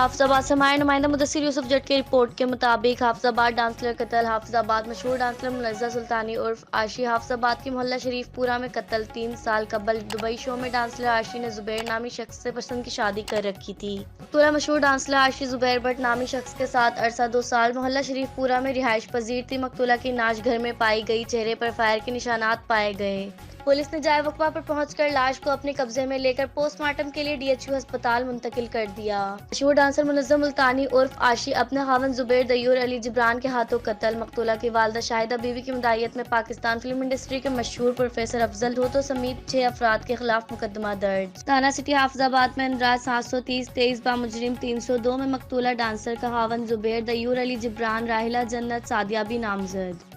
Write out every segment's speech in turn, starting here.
हाफिजाबाद से हमारे नुमाइंदा मुदस्सिर यूसुफ जट की रिपोर्ट के मुताबिक हाफिजाबाद डांसर कत्ल। हाफिजाबाद मशहूर डांसर मुनज़्ज़ा सुल्तानी उर्फ आशी हाफिजाबाद के मोहल्ला शरीफपुरा में कत्ल। 3 साल कबल दुबई शो में डांसर आशी ने जुबैर नामी शख्स से पसंद की शादी कर रखी थी। पूरा मशहूर डांसर आशी जुबैर भट्ट नामी शख्स के साथ अरसा 2 साल मोहल्ला शरीफपुरा में रिहाइश पजीर थी। मकतूला की नाश घर में पाई गई, चेहरे पर फायर के निशानात पाए गए। पुलिस ने जाए वक़्वा पर पहुंचकर लाश को अपने कब्जे में लेकर पोस्टमार्टम के लिए DHU अस्पताल मुंतकिल कर दिया। मशहूर डांसर मुनज़्ज़म मुल्तानी उर्फ आशी अपने खावन जुबैर दयूर अली जिब्रान के हाथों कत्ल। मकतूला की वालदा शाहिदा बीवी की मुदायत में पाकिस्तान फिल्म इंडस्ट्री के मशहूर प्रोफेसर अफजल भुट्टो समेत 6 अफराद के खिलाफ मुकदमा दर्ज। थाना सिटी हाफिजाबाद में रात 730-23 बामुजरिम 302 में मकतूला डांसर का खावन जुबैर दयूर अली जिब्रान राहिला जन्नत सादियाबी नामजद।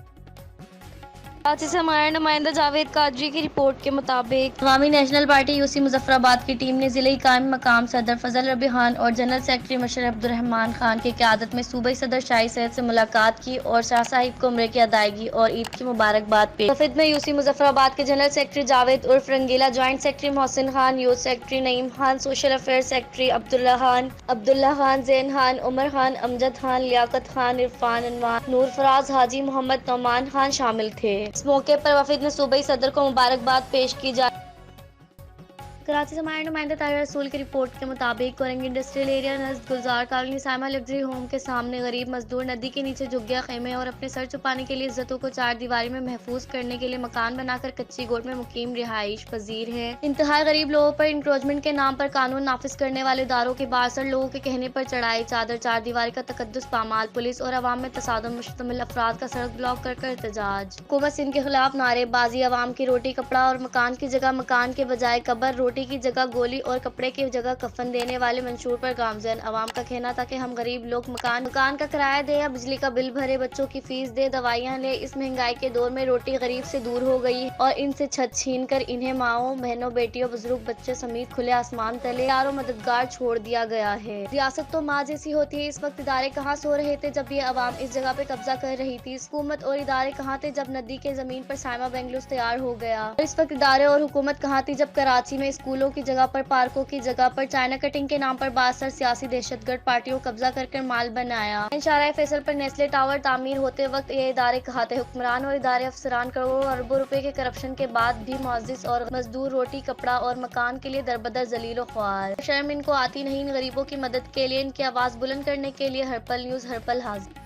कराची से हमारे नुमाइंदा जावेद कादरी की रिपोर्ट के मुताबिक अवामी नेशनल पार्टी UC मुजफ्फराबाद की टीम ने जिले कायम मकाम सदर फजल रबी खान और जनरल सेक्रेटरी मशर अब्दुर्रहमान खान की क़यादत में सूबाई सदर शाही सैयद से मुलाकात की और शाह साहिब को उम्रे की अदायगी और ईद की मुबारकबाद पेश। वफद में UC मुजफ्फराबाद के जनरल सेक्रेटरी जावेद उर्फ Rangeela, joint secretary Mohsin Khan, youth secretary Naeem Khan, social affair secretary Abdullah Khan, Jain Khan, Umar Khan, Amjad Khan, Liyaqat Khan, Irfan Anwar, Noor Faraz, Haji Mohammad Nauman Khan शामिल थे। इस मौके पर वफद ने सूबाई सदर को मुबारकबाद पेश की। कराची से हमारे नुमाइंदा ताहिर रसूल की रिपोर्ट के मुताबिक कोरंग इंडस्ट्रियल एरिया नज़द गुलजार कॉलोनी सामा लग्जरी होम के सामने गरीब मजदूर नदी के नीचे झुक गया खेमे और अपने सर छुपाने के लिए इज्जतों को 4 दीवारी में महफूज करने के लिए मकान बनाकर कच्ची गोट में मुकीम रिहाइश पजीर है। इंतहाई गरीब लोगों पर इंक्रोचमेंट के नाम पर कानून नाफिज करने वाले इदारों के बासर लोगों के कहने पर चढ़ाई चादर 4 दीवारी का तकद्दुस पामाल। पुलिस और अवाम में तसादुम मुश्तमिल अफराद का सड़क ब्लॉक कर एहतजाज। हुकूमत सिंध के खिलाफ नारेबाजी। अवाम की रोटी कपड़ा और मकान की जगह मकान के बजाय कब्र, रोटी की जगह गोली और कपड़े की जगह कफन देने वाले मंशूर पर गामजन। अवाम का कहना था कि हम गरीब लोग मकान का किराया दे या बिजली का बिल भरे, बच्चों की फीस दे, दवाइयाँ ले। इस महंगाई के दौर में रोटी गरीब से दूर हो गई और इनसे छत छीन कर इन्हें माओ बहनों बेटियों बुजुर्ग बच्चे समेत खुले आसमान तले यारो मददगार छोड़ दिया गया है। रियासत तो माँ जैसी होती है। इस वक्त इदारे कहाँ सो रहे थे जब ये अवाम इस जगह पे कब्जा कर रही थी। हुकूमत और इदारे कहाँ थे जब नदी के जमीन पर साइमा बेंगलुरु तैयार हो गया। और इस वक्त इदारे और हुकूमत कहाँ थी जब कराची में स्कूलों की जगह पर, पार्कों की जगह पर चाइना कटिंग के नाम पर बासर सियासी दहशतगर्द पार्टियों कब्जा कर माल बनाया। शाहराह फैसल पर नेस्ले टावर तामीर होते वक्त ये इदारे कहाँ थे। हुक्मरान और इदारे अफसरान करोड़ों अरबों रुपए के करप्शन के बाद भी मुअज्जिज और मजदूर रोटी कपड़ा और मकान के लिए दरबदर जलील व ख्वार। शर्म इनको आती नहीं इन गरीबों की मदद के लिए, इनकी आवाज बुलंद करने के लिए। हरपल न्यूज हरपल हाजिर।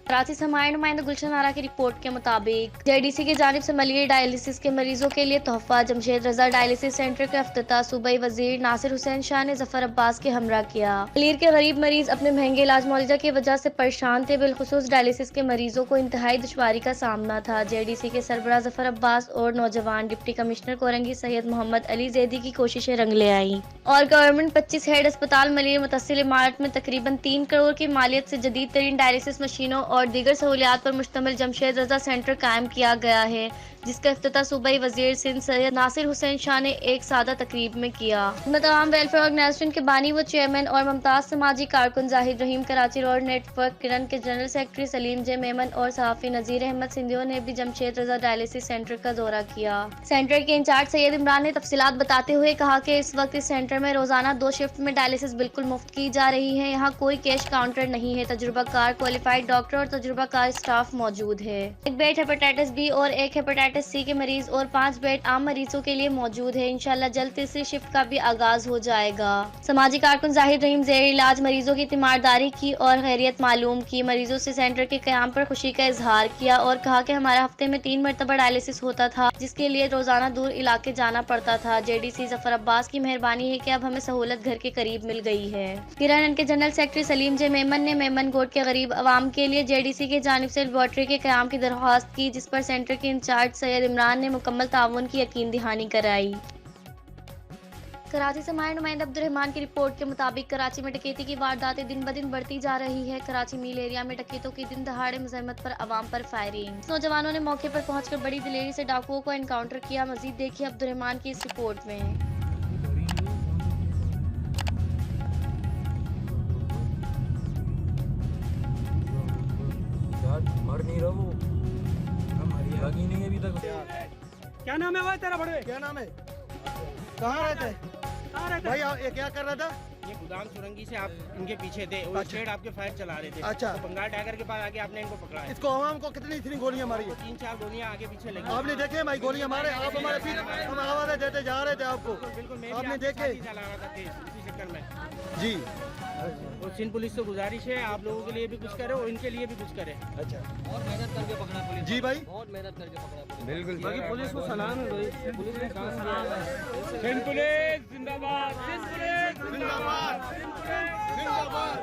कराची से हमारे नुमाइंदा गुलशन आरा की रिपोर्ट के मुताबिक JDC की जानिब से मलेरिया डायलिसिस के मरीजों के लिए तोहफा। जमशेद रजा डायलिसिस सेंटर का इफ्तिताह सूबाई वजीर नासिर हुसैन शाह ने जफर अब्बास के हमरा किया। मलेरिया के गरीब मरीज अपने महंगे इलाज मुआवजा की वजह से परेशान थे। बिलखुसूस डायलिसिस के मरीजों को इंतहाई दुश्वारी का सामना था। JDC के सरबराह जफर अब्बास और नौजवान डिप्टी कमिश्नर कोरंगी सैयद मोहम्मद अली जैदी की कोशिशें रंग ले आई और गवर्नमेंट 25 हेड अस्पताल मलेरिया मुतसिल इमारत में तकरीबन 3 करोड़ की मालियत से जदीद तरीन डायलिसिस मशीनों और दीगर सहूलियात पर मुश्तमिल जमशेद रजा सेंटर कायम किया गया है, जिसका इफ्तिताह सूबाई वजीर सिंध सैयद नासिर हुसैन शाह ने एक सादा तकरीब में किया। तमाम वेलफेयर ऑर्गेनाइजेशन के बानी व चेयरमैन और मुमताज समाजी कारकुन जाहिद रहीम, कराची रोड नेटवर्क किरण के जनरल सेक्रेटरी सलीम जे मेमन और सहाफी नजीर अहमद सिंधियो ने भी जमशेद रजा डायलिसिस सेंटर का दौरा किया। सेंटर के इंचार्ज सैयद इमरान ने तफसीलात बताते हुए कहा कि इस वक्त इस सेंटर में रोजाना 2 शिफ्ट में डायलिसिस बिल्कुल मुफ्त की जा रही है। यहाँ कोई कैश काउंटर नहीं है। तजुर्बाकार क्वालिफाइड डॉक्टर और तजुर्बाकार स्टाफ मौजूद है। एक बेड हेपेटाइटिस B और एक हेपेटाइटिस C के मरीज और 5 बेड आम मरीजों के लिए मौजूद है। इंशाल्लाह जल्द तीसरी शिफ्ट का भी आगाज हो जाएगा। समाजी कारकुन जाहिद रहीम जेर इलाज मरीजों की तीमारदारी की और खैरियत मालूम की। मरीजों से सेंटर के कयाम पर खुशी का इजहार किया और कहा कि हमारा हफ्ते में 3 मरतबा डायलिसिस होता था, जिसके लिए रोजाना दूर इलाके जाना पड़ता था। JDC जफर अब्बास की मेहरबानी है कि अब हमें सहूलत घर के करीब मिल गई है। किरण के जनरल सेक्रेटरी सलीम जे मेमन ने मेमन गोट के गरीब अवाम के लिए JDC की जानिब से लेबॉर्ट्री के कयाम की दरख्वास्त की, जिस पर सेंटर के इंचार्ज सैयद इमरान ने मुकम्मल ताउन की यकीन दहानी कराई। कराची से हमारे नुमाइंदा अब्दुर्रहमान की रिपोर्ट के मुताबिक कराची में डकैती की वारदातें दिन ब दिन बढ़ती जा रही है। कराची मील एरिया में डकैतों की दिन दहाड़े मुज़ाहमत पर अवाम पर फायरिंग। नौजवानों ने मौके पर पहुंचकर बड़ी दिलेरी से डाकुओं को एनकाउंटर किया। मजीद देखिए अब्दुर्रहमान की इस रिपोर्ट में। मर नहीं रहा वो, लगी नहीं अभी तक। क्या नाम है भाई तेरा? बड़े क्या नाम है? कहाँ रहते हैं कहाँ रहता भाई? है? ये क्या कर रहा था? ये गोदाम सुरंगी से आप इनके पीछे थे और शेड आपके फायर चला रहे थे। अच्छा। तो बंगाल टाइगर के पास आके आपने इनको पकड़ा है। इसको आवाम को कितनी गोलियां मारी है? 3-4 गोलियां आगे पीछे लगी। आपने देखे भाई गोलियां मारे, आप हमारे पीछे हम आवाज़ें देते जा रहे थे आपको, बिल्कुल मैं आपने भी देखे? चला रहा था तेज इसी चक्कर में। जी और सिंध पुलिस से गुजारिश है आप लोगों के लिए भी कुछ करे और इनके लिए भी कुछ करे। अच्छा बहुत मेहनत करके पकड़ा पुलिस। जी भाई, बहुत मेहनत करके पकड़ा पुलिस। बिल्कुल बाकी पुलिस को सलाम है भाई, पुलिस ने काम किया है। सिंध पुलिस जिंदाबाद, सिंध पुलिस जिंदाबाद जिंदाबाद।